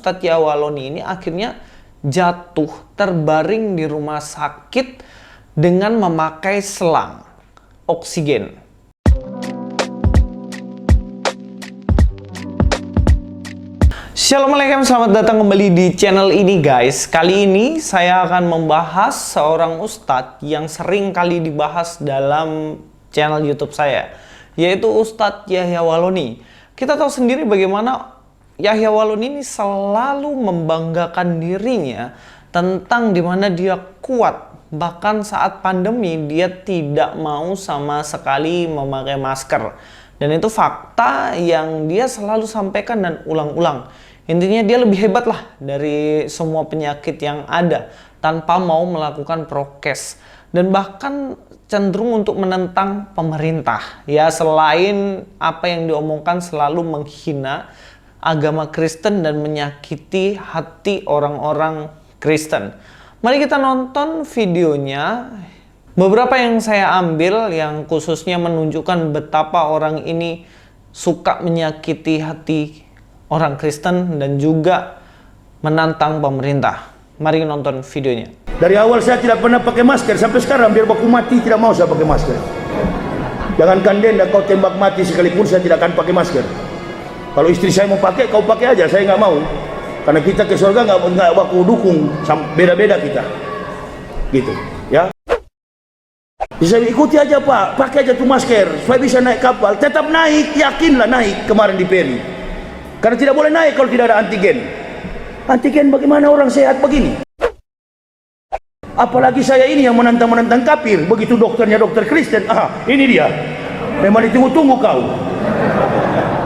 Ustadz Yahya ini akhirnya jatuh terbaring di rumah sakit dengan memakai selang oksigen. Assalamualaikum, selamat datang kembali di channel ini guys. Kali ini saya akan membahas seorang ustadz yang sering kali dibahas dalam channel YouTube saya, yaitu Ustadz Yahya Wahloni. Kita tahu sendiri bagaimana Yahya Wahloni ini selalu membanggakan dirinya tentang dimana dia kuat. Bahkan saat pandemi dia tidak mau sama sekali memakai masker. Dan itu fakta yang dia selalu sampaikan dan ulang-ulang. Intinya dia lebih hebat lah dari semua penyakit yang ada tanpa mau melakukan prokes. Dan bahkan cenderung untuk menentang pemerintah. Ya, selain apa yang diomongkan selalu menghina agama Kristen dan menyakiti hati orang-orang Kristen. Mari kita nonton videonya. Beberapa yang saya ambil yang khususnya menunjukkan betapa orang ini suka menyakiti hati orang Kristen dan juga menantang pemerintah. Mari nonton videonya. Dari awal saya tidak pernah pakai masker, sampai sekarang biar baku mati tidak mau saya pakai masker. Jangankan denda kau tembak mati sekalipun saya tidak akan pakai masker. Kalau istri saya mau pakai, kau pakai aja, saya nggak mau. Karena kita ke surga nggak baku dukung, beda-beda kita. Gitu, ya. Bisa ikuti aja Pak, pakai aja tuh masker, supaya bisa naik kapal. Tetap naik, yakinlah naik kemarin di Peri. Karena tidak boleh naik kalau tidak ada antigen. Antigen bagaimana orang sehat begini? Apalagi saya ini yang menantang-menantang kafir. Begitu dokternya dokter Kristen, ini dia. Memang ditunggu-tunggu kau.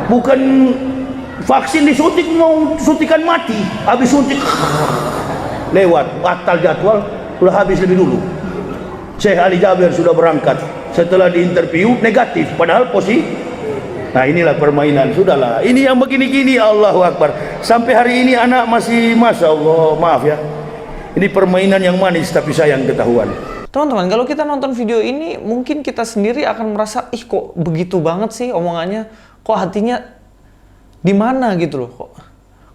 Bukan vaksin disuntik, mau suntikan mati. Habis suntik lewat, batal jadwal, sudah habis lebih dulu. Syekh Ali Jabir sudah berangkat. Setelah diinterview negatif, padahal positif. Nah inilah permainan, sudahlah. Ini yang begini-gini, Allahu Akbar. Sampai hari ini anak masih, Masya Allah, maaf ya. Ini permainan yang manis tapi sayang ketahuan. Teman-teman, kalau kita nonton video ini mungkin kita sendiri akan merasa, ih kok begitu banget sih omongannya. Kok hatinya di mana gitu loh,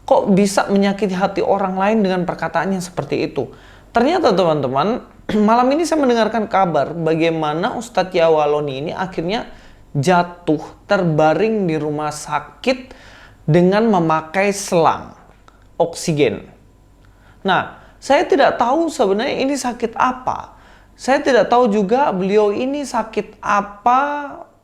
kok bisa menyakiti hati orang lain dengan perkataannya seperti itu. Ternyata teman-teman, malam ini saya mendengarkan kabar bagaimana Ustadz Yahya Wahloni ini akhirnya jatuh terbaring di rumah sakit dengan memakai selang oksigen. Nah, saya tidak tahu sebenarnya ini sakit apa. Saya tidak tahu juga beliau ini sakit apa,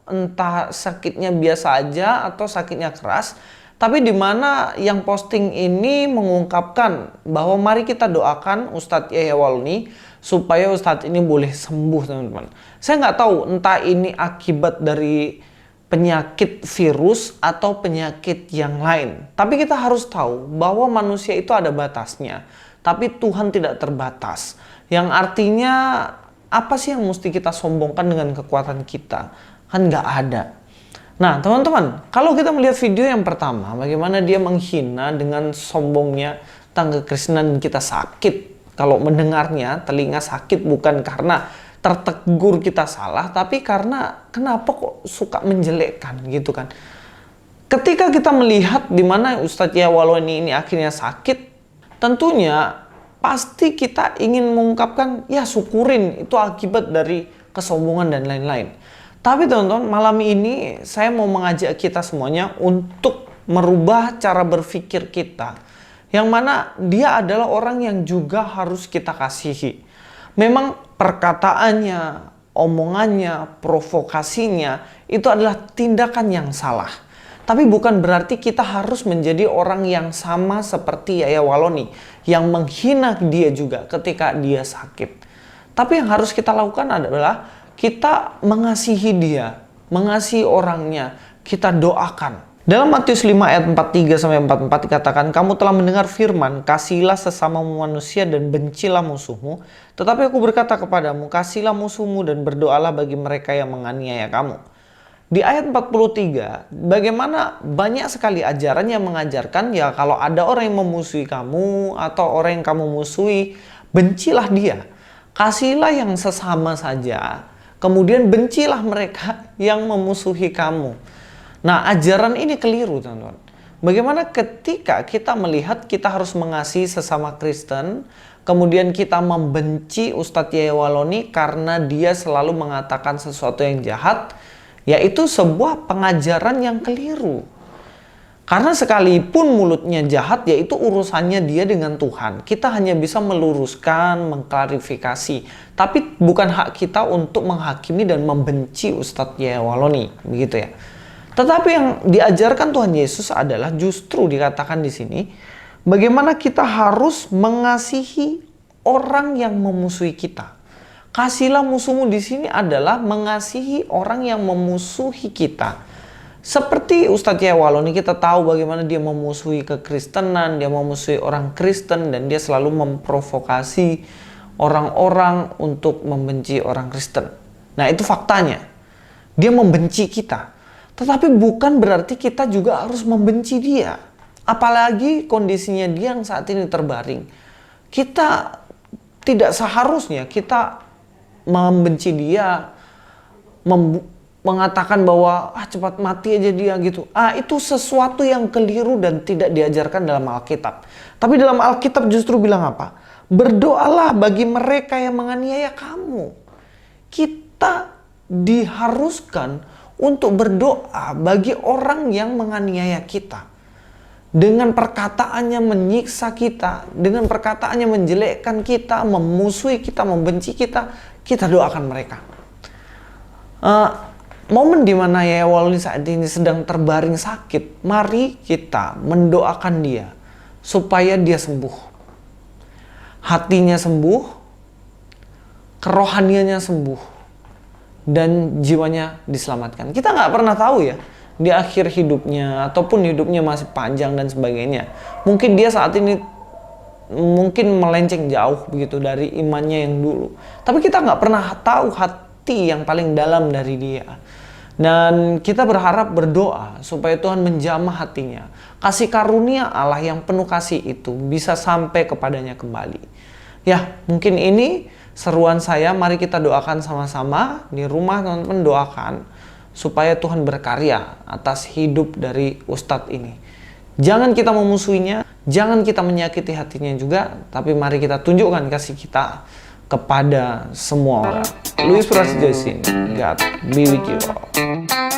entah sakitnya biasa aja atau sakitnya keras. Tapi di mana yang posting ini mengungkapkan bahwa mari kita doakan Ustadz Yahya Wahloni supaya Ustadz ini boleh sembuh, teman-teman. Saya nggak tahu entah ini akibat dari penyakit virus atau penyakit yang lain. Tapi kita harus tahu bahwa manusia itu ada batasnya. Tapi Tuhan tidak terbatas. Yang artinya apa sih yang mesti kita sombongkan dengan kekuatan kita? Kan nggak ada. Nah teman-teman, kalau kita melihat video yang pertama, bagaimana dia menghina dengan sombongnya tentang kekristenan, kita sakit kalau mendengarnya, telinga sakit bukan karena tertegur kita salah, tapi karena kenapa kok suka menjelekkan gitu kan. Ketika kita melihat di mana Ustadz Yahya Wahloni ini akhirnya sakit, tentunya pasti kita ingin mengungkapkan, ya syukurin itu akibat dari kesombongan dan lain-lain. Tapi teman-teman, malam ini saya mau mengajak kita semuanya untuk merubah cara berpikir kita. Yang mana dia adalah orang yang juga harus kita kasihi. Memang perkataannya, omongannya, provokasinya itu adalah tindakan yang salah. Tapi bukan berarti kita harus menjadi orang yang sama seperti Yahya Wahloni yang menghina dia juga ketika dia sakit. Tapi yang harus kita lakukan adalah kita mengasihi dia, mengasihi orangnya, kita doakan. Dalam Matius 5 ayat 43-44 dikatakan, kamu telah mendengar firman, kasihilah sesama manusia dan bencilah musuhmu. Tetapi aku berkata kepadamu, kasihilah musuhmu dan berdoalah bagi mereka yang menganiaya kamu. Di ayat 43, bagaimana banyak sekali ajaran yang mengajarkan, ya kalau ada orang yang memusuhi kamu atau orang yang kamu musuhi, bencilah dia. Kasihilah yang sesama saja. Kemudian bencilah mereka yang memusuhi kamu. Nah, ajaran ini keliru, teman-teman. Bagaimana ketika kita melihat kita harus mengasihi sesama Kristen, kemudian kita membenci Ustadz Yahya Waloni karena dia selalu mengatakan sesuatu yang jahat, yaitu sebuah pengajaran yang keliru. Karena sekalipun mulutnya jahat, yaitu urusannya dia dengan Tuhan. Kita hanya bisa meluruskan, mengklarifikasi. Tapi bukan hak kita untuk menghakimi dan membenci Ustadz Yahya Waloni. Begitu ya. Tetapi yang diajarkan Tuhan Yesus adalah justru dikatakan di sini, bagaimana kita harus mengasihi orang yang memusuhi kita. Kasihlah musuhmu di sini adalah mengasihi orang yang memusuhi kita. Seperti Ustadz Yahya Waloni, kita tahu bagaimana dia memusuhi kekristenan, dia memusuhi orang Kristen, dan dia selalu memprovokasi orang-orang untuk membenci orang Kristen. Nah, itu faktanya. Dia membenci kita. Tetapi bukan berarti kita juga harus membenci dia. Apalagi kondisinya dia yang saat ini terbaring. Kita tidak seharusnya kita membenci dia, mengatakan bahwa cepat mati aja dia gitu. Itu sesuatu yang keliru dan tidak diajarkan dalam Alkitab. Tapi dalam Alkitab justru bilang apa? Berdoalah bagi mereka yang menganiaya kamu. Kita diharuskan untuk berdoa bagi orang yang menganiaya kita. Dengan perkataannya menyiksa kita, dengan perkataannya menjelekkan kita, memusuhi kita, membenci kita, kita doakan mereka. Momen di mana Yahya Waloni saat ini sedang terbaring sakit, mari kita mendoakan dia supaya dia sembuh. Hatinya sembuh, kerohaniannya sembuh, dan jiwanya diselamatkan. Kita nggak pernah tahu ya, di akhir hidupnya ataupun hidupnya masih panjang dan sebagainya. Mungkin dia saat ini mungkin melenceng jauh begitu dari imannya yang dulu. Tapi kita nggak pernah tahu hati yang paling dalam dari dia. Dan kita berharap berdoa supaya Tuhan menjamah hatinya. Kasih karunia Allah yang penuh kasih itu bisa sampai kepadanya kembali. Ya, mungkin ini seruan saya. Mari kita doakan sama-sama di rumah, teman-teman, doakan supaya Tuhan berkarya atas hidup dari Ustadz ini. Jangan kita memusuhinya, jangan kita menyakiti hatinya juga, tapi mari kita tunjukkan kasih kita kepada semua orang. Luis Prasetyo, God be with you all.